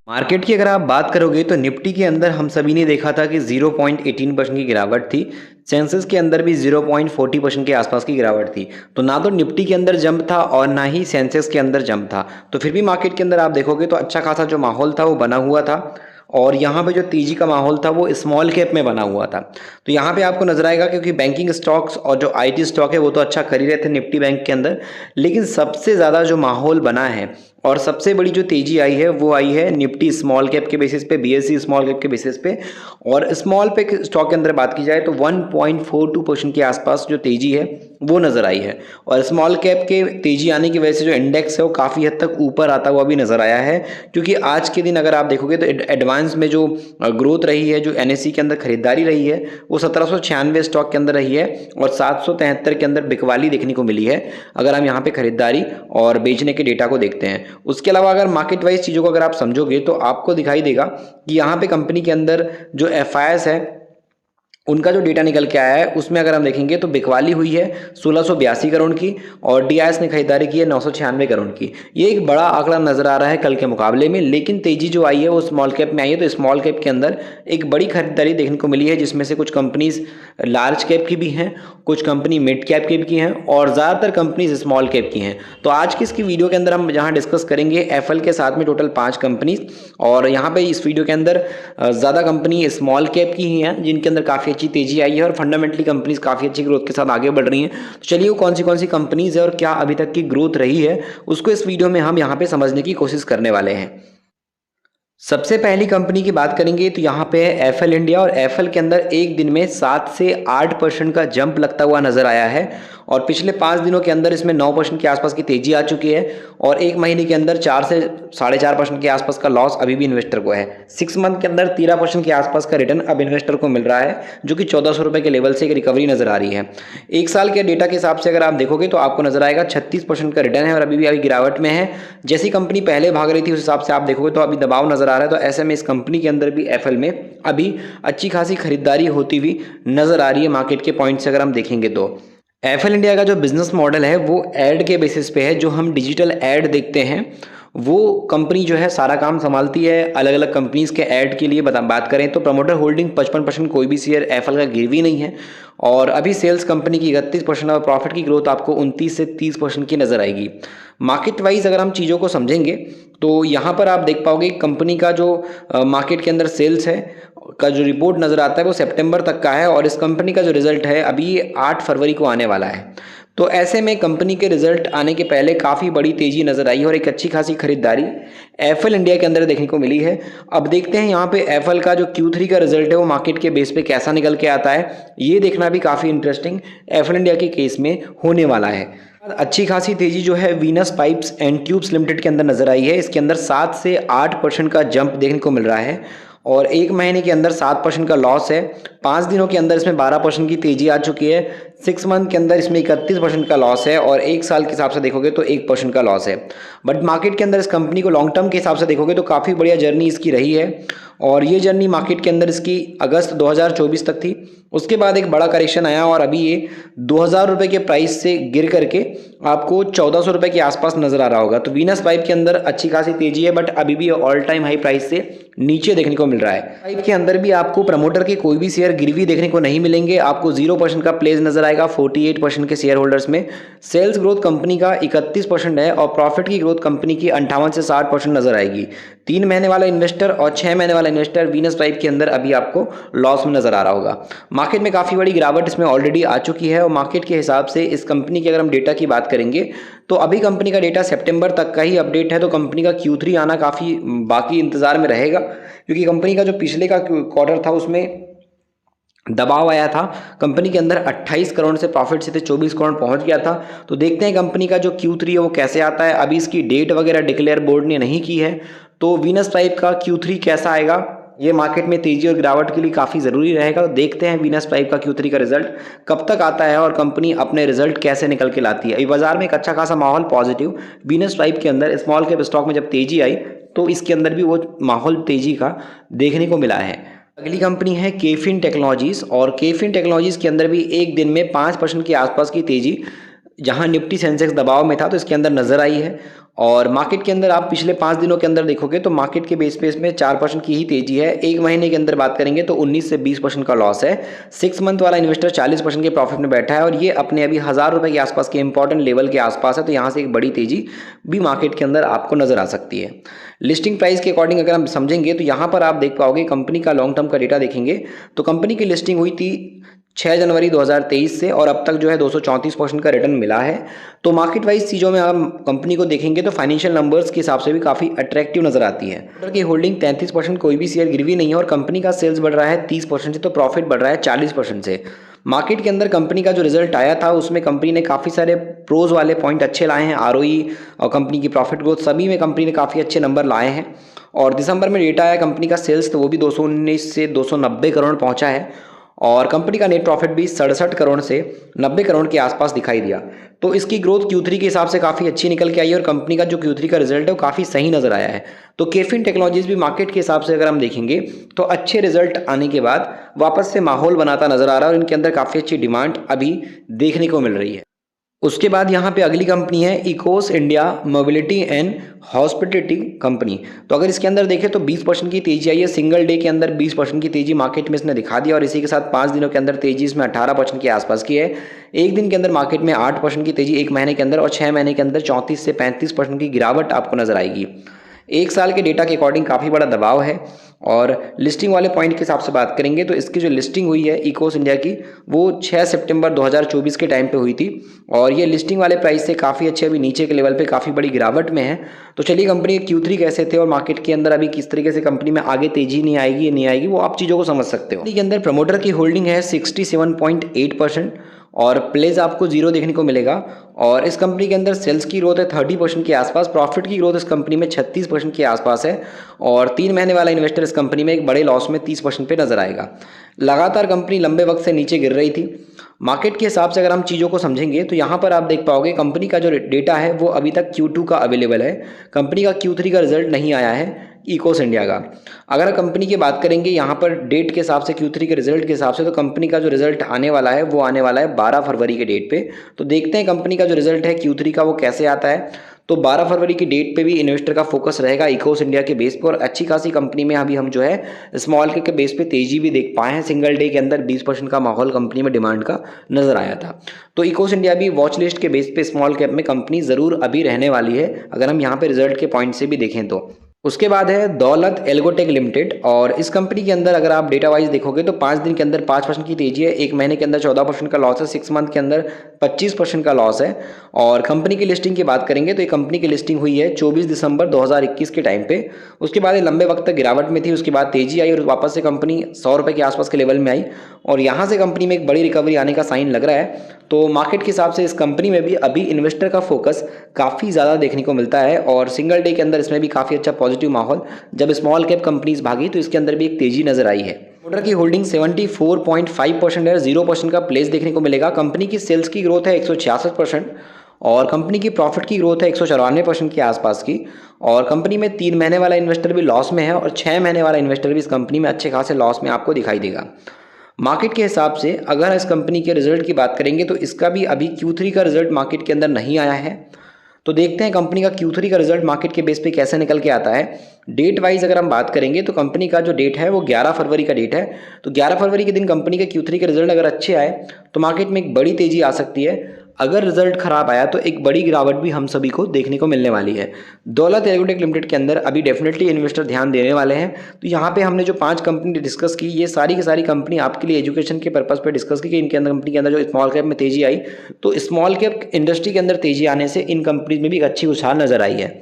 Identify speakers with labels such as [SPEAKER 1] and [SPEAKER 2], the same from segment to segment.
[SPEAKER 1] Market की अगर आप बात करोगे तो निफ्टी के अंदर हम सभी ने देखा था कि 0.18% की गिरावट थी। सेंसेक्स के अंदर भी 0.40% के आसपास की गिरावट थी। तो ना तो निफ्टी के अंदर जंप था और ना ही सेंसेक्स के अंदर जंप था। तो फिर भी मार्केट के अंदर आप देखोगे तो अच्छा खासा जो माहौल था वो बना हुआ था। और यहाँ पे जो तेजी का माहौल था वो स्मॉल कैप में बना हुआ था। तो यहाँ पे आपको नजर आएगा क्योंकि बैंकिंग स्टॉक्स और जो आईटी स्टॉक है वो तो अच्छा कर ही रहे थे निफ्टी बैंक के अंदर। लेकिन सबसे ज़्यादा जो माहौल बना है और सबसे बड़ी जो तेजी आई है वो आई है निफ्टी स्मॉल कैप के बेसिस पे, बीएसई स्मॉल कैप के बेसिस पे। और स्मॉल पे स्टॉक के अंदर बात की जाए तो 1.42% के आसपास जो तेजी है वो नजर आई है। और स्मॉल कैप के तेजी आने की वजह से जो इंडेक्स है वो काफ़ी हद तक ऊपर आता हुआ भी नजर आया है। क्योंकि आज के दिन अगर आप देखोगे तो एडवांस में जो ग्रोथ रही है, जो एनएसई के अंदर खरीदारी रही है वो 1796 स्टॉक के अंदर रही है और 773 के अंदर बिकवाली देखने को मिली है अगर हम यहाँ पे खरीदारी और बेचने के डेटा को देखते हैं। उसके अलावा अगर मार्केट वाइज चीज़ों को अगर आप समझोगे तो आपको दिखाई देगा कि यहाँ पे कंपनी के अंदर जो एफआईएस है उनका जो डेटा निकल के आया है उसमें अगर हम देखेंगे तो बिकवाली हुई है 1682 करोड़ की और डीआईएस ने खरीदारी की है 996 करोड़ की। ये एक बड़ा आंकड़ा नजर आ रहा है कल के मुकाबले में। लेकिन तेजी जो आई है वो स्मॉल कैप में आई है। तो स्मॉल कैप के अंदर एक बड़ी खरीदारी देखने को मिली है जिसमें से कुछ कंपनीज लार्ज कैप की भी हैं, कुछ कंपनी मिड कैप की भी हैं और ज़्यादातर कंपनीज स्मॉल कैप की हैं। तो आज की इसकी वीडियो के अंदर हम जहाँ डिस्कस करेंगे एफएल के साथ में टोटल 5 कंपनीज। और यहाँ पे इस वीडियो के अंदर ज़्यादा कंपनी स्मॉल कैप की ही हैं जिनके अंदर काफ़ी अच्छी तेजी आई है और फंडामेंटली कंपनीज काफ़ी अच्छी ग्रोथ के साथ आगे बढ़ रही हैं। तो चलिए वो कौन सी कंपनीज है और क्या अभी तक की ग्रोथ रही है उसको इस वीडियो में हम यहाँ पे समझने की कोशिश करने वाले हैं। सबसे पहली कंपनी की बात करेंगे तो यहाँ पे है एफएल इंडिया। और एफएल के अंदर एक दिन में 7 से 8% का जंप लगता हुआ नजर आया है और पिछले 5 दिनों के अंदर इसमें 9% के आसपास की तेजी आ चुकी है और एक महीने के अंदर 4 से 4.5% के आसपास का लॉस अभी भी इन्वेस्टर को है। 6 मंथ के अंदर 13% के आसपास का रिटर्न अब इन्वेस्टर को मिल रहा है जो कि 1400 रुपये के लेवल से एक रिकवरी नजर आ रही है। एक साल के डेटा के हिसाब से अगर आप देखोगे तो आपको नजर आएगा 36% का रिटर्न है और अभी भी अभी गिरावट में है। जैसी कंपनी पहले भाग रही थी उस हिसाब से आप देखोगे तो अभी दबाव नजर आ रहा है। तो ऐसे में इस कंपनी के अंदर भी एफएल में अभी अच्छी खासी खरीदारी होती हुई नजर आ रही है मार्केट के पॉइंट से अगर हम देखेंगे तो। एफएल इंडिया का जो बिजनेस मॉडल है वो ऐड के बेसिस पे है। जो हम डिजिटल ऐड देखते हैं वो कंपनी जो है सारा काम संभालती है। अलग अलग कंपनीज के ऐड के लिए बात करें तो प्रमोटर होल्डिंग 55%, कोई भी शेयर एफएल का गिरवी नहीं है। और अभी सेल्स कंपनी की 31% और प्रॉफिट की ग्रोथ आपको 29 से 30% की नजर आएगी। मार्केट वाइज अगर हम चीज़ों को समझेंगे तो यहाँ पर आप देख पाओगे कंपनी का जो मार्केट के अंदर सेल्स है का जो रिपोर्ट नज़र आता है वो सितंबर तक का है और इस कंपनी का जो रिजल्ट है अभी 8 फरवरी को आने वाला है। तो ऐसे में कंपनी के रिजल्ट आने के पहले काफ़ी बड़ी तेजी नजर आई है और एक अच्छी खासी खरीदारी एफएल इंडिया के अंदर देखने को मिली है। अब देखते हैं यहाँ पे एफएल का जो Q3 का रिजल्ट है वो मार्केट के बेस पे कैसा निकल के आता है। ये देखना भी काफ़ी इंटरेस्टिंग एफएल इंडिया के केस में होने वाला है। अच्छी खासी तेजी जो है Venus pipes and tubes limited के अंदर नजर आई है। इसके अंदर 7 से 8% का जंप देखने को मिल रहा है और एक महीने के अंदर 7% का लॉस है। 5 दिनों के अंदर इसमें 12% की तेजी आ चुकी है। 6 मंथ के अंदर इसमें 31% का लॉस है और एक साल के हिसाब से देखोगे तो 1% का लॉस है। बट मार्केट के अंदर इस कंपनी को लॉन्ग टर्म के हिसाब से देखोगे तो काफ़ी बढ़िया जर्नी इसकी रही है और ये जर्नी मार्केट के अंदर इसकी अगस्त 2024 तक थी। उसके बाद एक बड़ा करेक्शन आया और अभी ये 2000 रुपये के प्राइस से गिर करके आपको 1400 रुपये के आसपास नजर आ रहा होगा। तो वीनस पाइप के अंदर अच्छी खासी तेजी है बट अभी भी ऑल टाइम हाई प्राइस से नीचे देखने को मिल रहा है। पाइप के अंदर भी आपको प्रमोटर के कोई भी शेयर गिरवी देखने को नहीं मिलेंगे। आपको 0% का प्लेस नजर आएगा 48% के शेयर होल्डर्स में। सेल्स ग्रोथ कंपनी का 31% है और प्रॉफिट की ग्रोथ कंपनी की 58 से 60% नजर आएगी। 3 महीने वाला इन्वेस्टर और 6 महीने वाला इन्वेस्टर वीनस पाइप के अंदर अभी आपको लॉस में नजर आ रहा होगा। मार्केट में काफ़ी बड़ी गिरावट इसमें ऑलरेडी आ चुकी है और मार्केट के हिसाब से इस कंपनी की अगर हम डेटा की बात करेंगे तो अभी कंपनी का डेटा सितंबर तक का ही अपडेट है। तो कंपनी का Q3 आना काफ़ी बाकी इंतजार में रहेगा क्योंकि कंपनी का जो पिछले का क्वार्टर था उसमें दबाव आया था। कंपनी के अंदर 28 करोड़ से प्रॉफिट से 24 करोड़ पहुंच गया था। तो देखते हैं कंपनी का जो Q3 है वो कैसे आता है। अभी इसकी डेट वगैरह डिक्लेयर बोर्ड ने नहीं की है तो वीनस पाइप का Q3 कैसा आएगा ये मार्केट में तेजी और गिरावट के लिए काफ़ी ज़रूरी रहेगा। तो देखते हैं वीनस पाइप का Q3 का रिजल्ट कब तक आता है और कंपनी अपने रिजल्ट कैसे निकल के लाती है। अभी बाजार में एक अच्छा खासा माहौल पॉजिटिव वीनस पाइप के अंदर स्मॉल कैप स्टॉक में जब तेजी आई तो इसके अंदर भी वो माहौल तेजी का देखने को मिला है। अगली कंपनी है केफिन टेक्नोलॉजीज और केफिन टेक्नोलॉजीज के अंदर भी एक दिन में 5% के आसपास की तेजी जहां निफ्टी सेंसेक्स दबाव में था तो इसके अंदर नजर आई है। और मार्केट के अंदर आप पिछले 5 दिनों के अंदर देखोगे तो मार्केट के बेस पे इसमें 4% की ही तेजी है। एक महीने के अंदर बात करेंगे तो 19 से 20% का लॉस है। 6 मंथ वाला इन्वेस्टर 40% के प्रॉफिट में बैठा है और ये अपने अभी 1000 रुपये के आसपास के इंपॉर्टेंट लेवल के आसपास है। तो यहाँ से एक बड़ी तेजी भी मार्केट के अंदर आपको नजर आ सकती है। लिस्टिंग प्राइस के अकॉर्डिंग अगर हम समझेंगे तो यहाँ पर आप देख पाओगे कंपनी का लॉन्ग टर्म का डेटा देखेंगे तो कंपनी की लिस्टिंग हुई थी 6 जनवरी 2023 से और अब तक जो है 234% का रिटर्न मिला है। तो मार्केट वाइज चीज़ों में हम कंपनी को देखेंगे तो फाइनेंशियल नंबर्स के हिसाब से भी काफ़ी अट्रैक्टिव नजर आती है। प्रमोटर की होल्डिंग 33%, कोई भी शेयर गिरवी नहीं है और कंपनी का सेल्स बढ़ रहा है 30% से, तो प्रॉफिट बढ़ रहा है 40% से। मार्केट के अंदर कंपनी का जो रिजल्ट आया था उसमें कंपनी ने काफ़ी सारे प्रोज वाले पॉइंट अच्छे लाए हैं। आरओई और कंपनी की प्रॉफिट ग्रोथ सभी में कंपनी ने काफ़ी अच्छे नंबर लाए हैं। और दिसंबर में डेटा आया कंपनी का सेल्स तो वो भी 219 से 290 करोड़ पहुंचा है और कंपनी का नेट प्रॉफिट भी 67 करोड़ से 90 करोड़ के आसपास दिखाई दिया। तो इसकी ग्रोथ Q3 के हिसाब से काफ़ी अच्छी निकल के आई है और कंपनी का जो Q3 का रिजल्ट है वो काफ़ी सही नजर आया है। तो केफिन टेक्नोलॉजीज भी मार्केट के हिसाब से अगर हम देखेंगे तो अच्छे रिजल्ट आने के बाद वापस से माहौल बनाता नजर आ रहा है और इनके अंदर काफ़ी अच्छी डिमांड अभी देखने को मिल रही है। उसके बाद यहाँ पे अगली कंपनी है Eeco India mobility and hospitality company. तो अगर इसके अंदर देखें तो 20% की तेजी आई है। सिंगल डे के अंदर 20% की तेजी मार्केट में इसने दिखा दिया और इसी के साथ 5 दिनों के अंदर तेजी इसमें 18% के आसपास की है। एक दिन के अंदर मार्केट में 8% की तेजी एक महीने के अंदर और 6 महीने के अंदर 34 से 35% की गिरावट आपको नजर आएगी। एक साल के डेटा के अकॉर्डिंग काफ़ी बड़ा दबाव है। और लिस्टिंग वाले पॉइंट के हिसाब से बात करेंगे तो इसकी जो लिस्टिंग हुई है इकोस इंडिया की वो 6 सितंबर 2024 के टाइम पे हुई थी और ये लिस्टिंग वाले प्राइस से काफ़ी अच्छे अभी नीचे के लेवल पे काफ़ी बड़ी गिरावट में है। तो चलिए कंपनी के Q3 कैसे थे और मार्केट के अंदर अभी किस तरीके से कंपनी में आगे तेजी नहीं आएगी वो आप चीज़ों को समझ सकते हो। के अंदर प्रमोटर की होल्डिंग है 67.8% और प्लेस आपको 0 देखने को मिलेगा। और इस कंपनी के अंदर सेल्स की ग्रोथ है 30% के आसपास। प्रॉफिट की ग्रोथ इस कंपनी में 36% के आसपास है और 3 महीने वाला इन्वेस्टर इस कंपनी में एक बड़े लॉस में 30% पे नजर आएगा। लगातार कंपनी लंबे वक्त से नीचे गिर रही थी। मार्केट के हिसाब से अगर हम चीज़ों को समझेंगे तो यहाँ पर आप देख पाओगे कंपनी का जो डेटा है वो अभी तक Q2 का अवेलेबल है। कंपनी का Q3 का रिजल्ट नहीं आया है इकोस इंडिया का। अगर कंपनी की बात करेंगे यहाँ पर डेट के हिसाब से Q3 के रिजल्ट के हिसाब से तो कंपनी का जो रिजल्ट आने वाला है वो आने वाला है 12 फरवरी के डेट पे। तो देखते हैं कंपनी का जो रिजल्ट है Q3 का वो कैसे आता है। तो 12 फरवरी की डेट पे भी इन्वेस्टर का फोकस रहेगा इकोस इंडिया के बेस पे और अच्छी खासी कंपनी में अभी हम जो है स्मॉल कैप के बेस पे तेजी भी देख पाए हैं। सिंगल डे के अंदर 20% का माहौल कंपनी में डिमांड का नजर आया था। तो इकोस इंडिया भी वॉच लिस्ट के बेस पे स्मॉल कैप में कंपनी जरूर अभी रहने वाली है अगर हम यहाँ पे रिजल्ट के पॉइंट से भी देखें तो। उसके बाद है दौलत एल्गोटेक लिमिटेड और इस कंपनी के अंदर अगर आप डेटा वाइज देखोगे तो 5 दिन के अंदर 5% की तेजी है। एक महीने के अंदर 14% का लॉस है। 6 मंथ के अंदर 25% का लॉस है। और कंपनी की लिस्टिंग की बात करेंगे तो ये कंपनी की लिस्टिंग हुई है 24 दिसंबर 2021 के टाइम पे। उसके बाद ये लंबे वक्त तक गिरावट में थी, उसके बाद तेजी आई और वापस से कंपनी 100 रुपये के आसपास के लेवल में आई और यहाँ से कंपनी में एक बड़ी रिकवरी आने का साइन लग रहा है। तो मार्केट के हिसाब से इस कंपनी में भी अभी इन्वेस्टर का फोकस काफ़ी ज़्यादा देखने को मिलता है और सिंगल डे के अंदर इसमें भी काफ़ी अच्छा पॉजिटिव माहौल जब स्मॉल कैप कंपनीज भागी तो इसके अंदर भी एक तेजी नजर आई है। प्रमोटर की होल्डिंग 74.5% है। 0% का प्लेस देखने को मिलेगा। कंपनी की सेल्स की ग्रोथ है 166% और कंपनी की प्रॉफिट की ग्रोथ है 194% के आसपास की। और कंपनी में 3 महीने वाला इन्वेस्टर भी लॉस में है और 6 महीने वाला इन्वेस्टर भी इस कंपनी में अच्छे खासे लॉस में आपको दिखाई देगा। मार्केट के हिसाब से अगर इस कंपनी के रिजल्ट की बात करेंगे तो इसका भी अभी Q3 का रिजल्ट मार्केट के अंदर नहीं आया है। तो देखते हैं कंपनी का Q3 का रिजल्ट मार्केट के बेस पे कैसे निकल के आता है। डेट वाइज अगर हम बात करेंगे तो कंपनी का जो डेट है वो 11 फरवरी का डेट है। तो 11 फरवरी के दिन कंपनी के Q3 के रिजल्ट अगर अच्छे आए तो मार्केट में एक बड़ी तेजी आ सकती है। अगर रिजल्ट खराब आया तो एक बड़ी गिरावट भी हम सभी को देखने को मिलने वाली है। दौलत एग्रोटेक लिमिटेड के अंदर अभी डेफिनेटली इन्वेस्टर ध्यान देने वाले हैं। तो यहाँ पे हमने जो 5 कंपनी डिस्कस की ये सारी की सारी कंपनी आपके लिए एजुकेशन के पर्पस पे डिस्कस की कि इनके अंदर कंपनी के अंदर जो स्मॉल कैप में तेजी आई तो स्मॉल कैप इंडस्ट्री के अंदर तेजी आने से इन कंपनीज में भी एक अच्छी उछाल नजर आई है।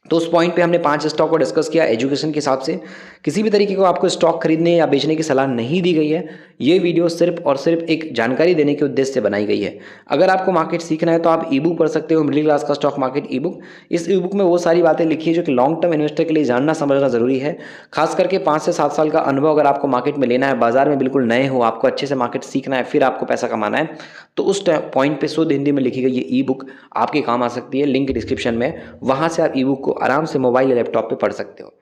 [SPEAKER 1] तो उस पॉइंट पे हमने 5 स्टॉक को डिस्कस किया एजुकेशन के हिसाब से। किसी भी तरीके को आपको स्टॉक खरीदने या बेचने की सलाह नहीं दी गई है। ये वीडियो सिर्फ और सिर्फ एक जानकारी देने के उद्देश्य से बनाई गई है। अगर आपको मार्केट सीखना है तो आप ई बुक पढ़ सकते हो, मिडिल क्लास का स्टॉक मार्केट ई बुक। इस ई बुक में वो सारी बातें लिखी है जो कि लॉन्ग टर्म इन्वेस्टर के लिए जानना समझना जरूरी है। खास करके 5 से 7 साल का अनुभव अगर आपको मार्केट में लेना है, बाजार में बिल्कुल नए हो, आपको अच्छे से मार्केट सीखना है, फिर आपको पैसा कमाना है तो उस पॉइंट पे शुद्ध हिंदी में लिखी गई ये ई बुक आपके काम आ सकती है। लिंक डिस्क्रिप्शन में, वहाँ से आप ई बुक को आराम से मोबाइल या लैपटॉप पे पढ़ सकते हो।